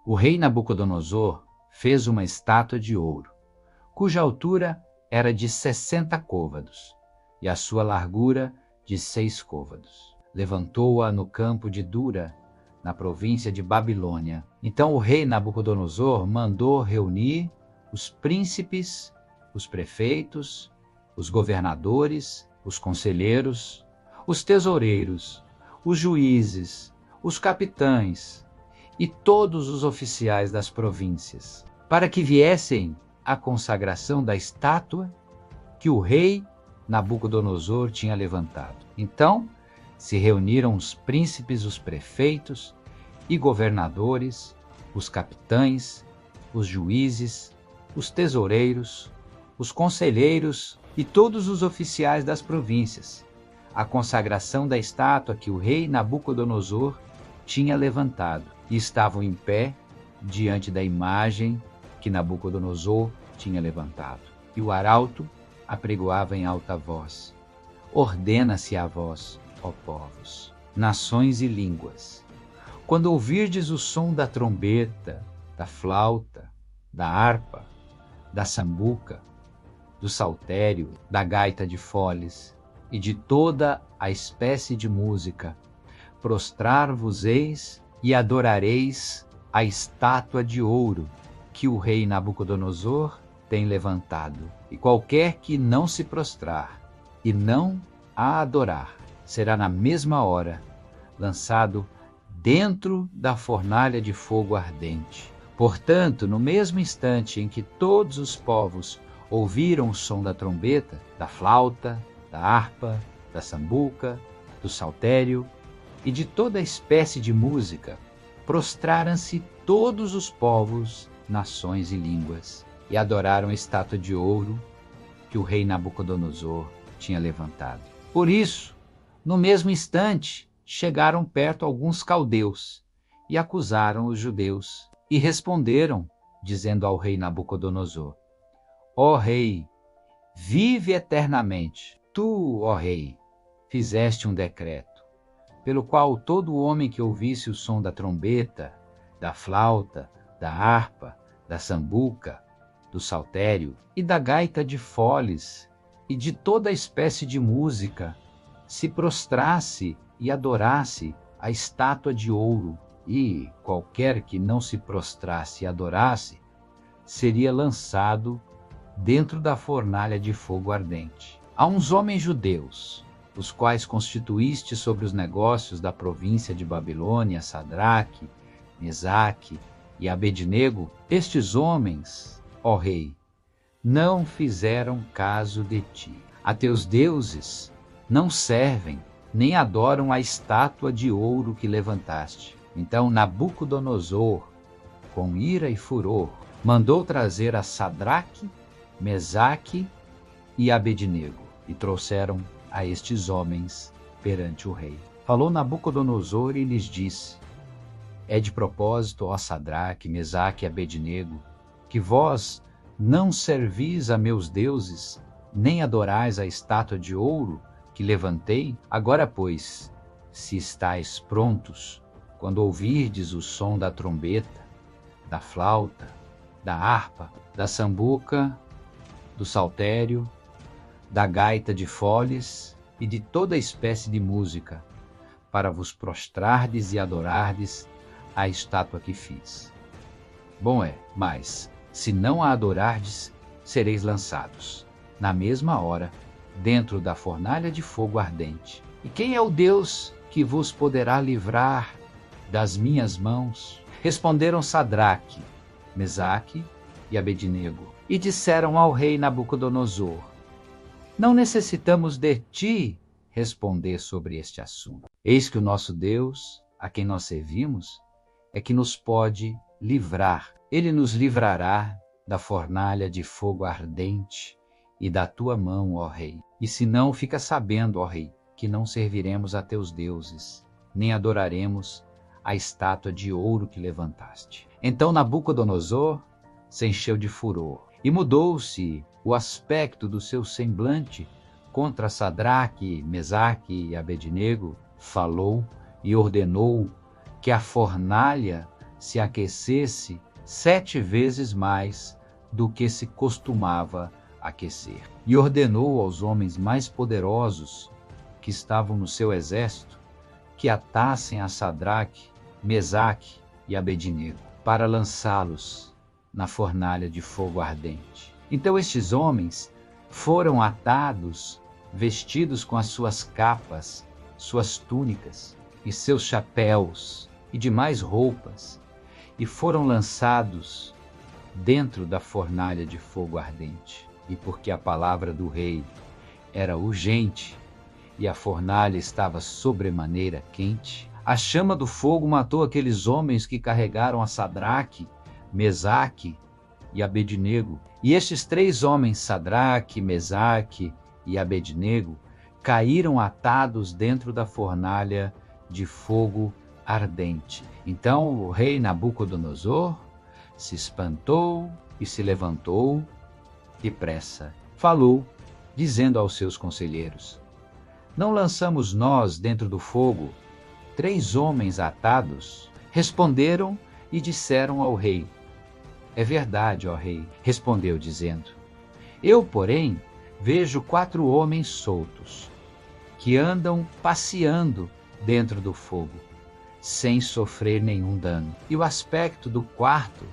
O rei Nabucodonosor fez uma estátua de ouro, cuja altura era de 60 côvados, e a sua largura de 6 côvados. Levantou-a no campo de Dura, na província de Babilônia. Então o rei Nabucodonosor mandou reunir os príncipes, os prefeitos, os governadores, os conselheiros, os tesoureiros, os juízes, os capitães e todos os oficiais das províncias, para que viessem à consagração da estátua que o rei Nabucodonosor tinha levantado. Então se reuniram os príncipes, os prefeitos e governadores, os capitães, os juízes, os tesoureiros, os conselheiros e todos os oficiais das províncias, à consagração da estátua que o rei Nabucodonosor tinha levantado, e estavam em pé diante da imagem que Nabucodonosor tinha levantado. E o arauto apregoava em alta voz: ordena-se a vós, ó povos, nações e línguas, quando ouvirdes o som da trombeta, da flauta, da harpa, da sambuca, do saltério, da gaita de foles e de toda a espécie de música, prostrar-vos-eis e adorareis a estátua de ouro que o rei Nabucodonosor tem levantado. E qualquer que não se prostrar e não a adorar, será na mesma hora lançado dentro da fornalha de fogo ardente. Portanto, no mesmo instante em que todos os povos ouviram o som da trombeta, da flauta, da harpa, da sambuca, do saltério e de toda espécie de música, prostraram-se todos os povos, nações e línguas, e adoraram a estátua de ouro que o rei Nabucodonosor tinha levantado. Por isso, no mesmo instante, chegaram perto alguns caldeus e acusaram os judeus, e responderam, dizendo ao rei Nabucodonosor: ó rei, vive eternamente. Tu, ó rei, fizeste um decreto, pelo qual todo homem que ouvisse o som da trombeta, da flauta, da harpa, da sambuca, do saltério e da gaita de foles e de toda espécie de música, se prostrasse e adorasse a estátua de ouro, e qualquer que não se prostrasse e adorasse, seria lançado dentro da fornalha de fogo ardente. Há uns homens judeus, os quais constituíste sobre os negócios da província de Babilônia, Sadraque, Mesaque e Abednego. Estes homens, ó rei, não fizeram caso de ti. A teus deuses não servem, nem adoram a estátua de ouro que levantaste. Então Nabucodonosor, com ira e furor, mandou trazer a Sadraque, Mesaque e Abednego, e trouxeram a estes homens perante o rei. Falou Nabucodonosor e lhes disse: é de propósito, ó Sadraque, Mesaque e Abednego, que vós não servis a meus deuses, nem adorais a estátua de ouro que levantei? Agora, pois, se estáis prontos, quando ouvirdes o som da trombeta, da flauta, da harpa, da sambuca, do saltério, da gaita de foles e de toda espécie de música, para vos prostrardes e adorardes a estátua que fiz. Bom é, mas, se não a adorardes, sereis lançados, na mesma hora, dentro da fornalha de fogo ardente. E quem é o Deus que vos poderá livrar das minhas mãos? Responderam Sadraque, Mesaque e Abednego, e disseram ao rei Nabucodonosor: não necessitamos de ti responder sobre este assunto. Eis que o nosso Deus, a quem nós servimos, é que nos pode livrar. Ele nos livrará da fornalha de fogo ardente e da tua mão, ó rei. E se não, fica sabendo, ó rei, que não serviremos a teus deuses, nem adoraremos a estátua de ouro que levantaste. Então Nabucodonosor se encheu de furor, e mudou-se o aspecto do seu semblante contra Sadraque, Mesaque e Abednego. Falou e ordenou que a fornalha se aquecesse 7 vezes mais do que se costumava aquecer. E ordenou aos homens mais poderosos que estavam no seu exército que atassem a Sadraque, Mesaque e Abednego para lançá-los na fornalha de fogo ardente. Então estes homens foram atados, vestidos com as suas capas, suas túnicas e seus chapéus e demais roupas, e foram lançados dentro da fornalha de fogo ardente. E porque a palavra do rei era urgente e a fornalha estava sobremaneira quente, a chama do fogo matou aqueles homens que carregaram a Sadraque, Mesaque e Abednego. E estes 3 homens, Sadraque, Mesaque e Abednego, caíram atados dentro da fornalha de fogo ardente. Então o rei Nabucodonosor se espantou e se levantou depressa. Falou, dizendo aos seus conselheiros: não lançamos nós dentro do fogo 3 homens atados? Responderam e disseram ao rei: é verdade, ó rei. Respondeu dizendo: eu, porém, vejo 4 homens soltos, que andam passeando dentro do fogo, sem sofrer nenhum dano. E o aspecto do quarto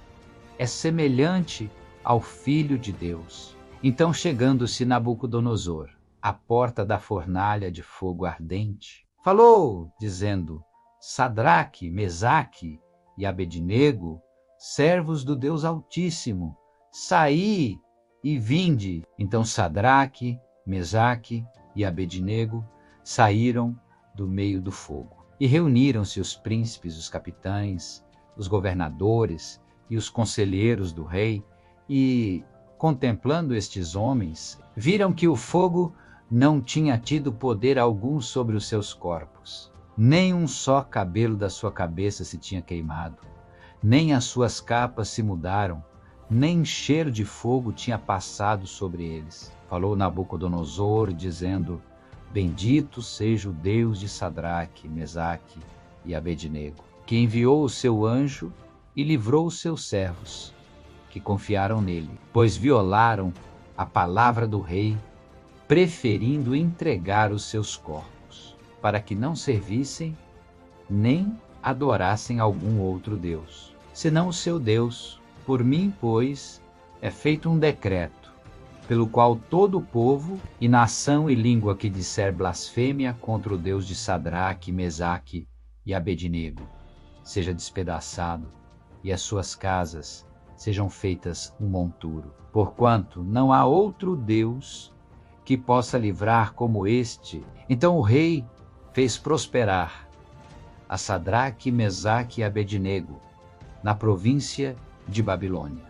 é semelhante ao Filho de Deus. Então, chegando-se Nabucodonosor à porta da fornalha de fogo ardente, falou, dizendo: Sadraque, Mesaque e Abednego, servos do Deus Altíssimo, saí e vinde. Então Sadraque, Mesaque e Abednego saíram do meio do fogo. E reuniram-se os príncipes, os capitães, os governadores e os conselheiros do rei, e, contemplando estes homens, viram que o fogo não tinha tido poder algum sobre os seus corpos. Nem um só cabelo da sua cabeça se tinha queimado, nem as suas capas se mudaram, nem cheiro de fogo tinha passado sobre eles. Falou Nabucodonosor, dizendo: bendito seja o Deus de Sadraque, Mesaque e Abednego, que enviou o seu anjo e livrou os seus servos, que confiaram nele, pois violaram a palavra do rei, preferindo entregar os seus corpos, para que não servissem nem adorassem algum outro Deus, senão o seu Deus. Por mim, pois, é feito um decreto, pelo qual todo o povo e nação e língua que disser blasfêmia contra o Deus de Sadraque, Mesaque e Abednego seja despedaçado, e as suas casas sejam feitas um monturo. Porquanto não há outro Deus que possa livrar como este. Então o rei fez prosperar a Sadraque, Mesaque e Abednego na província de Babilônia.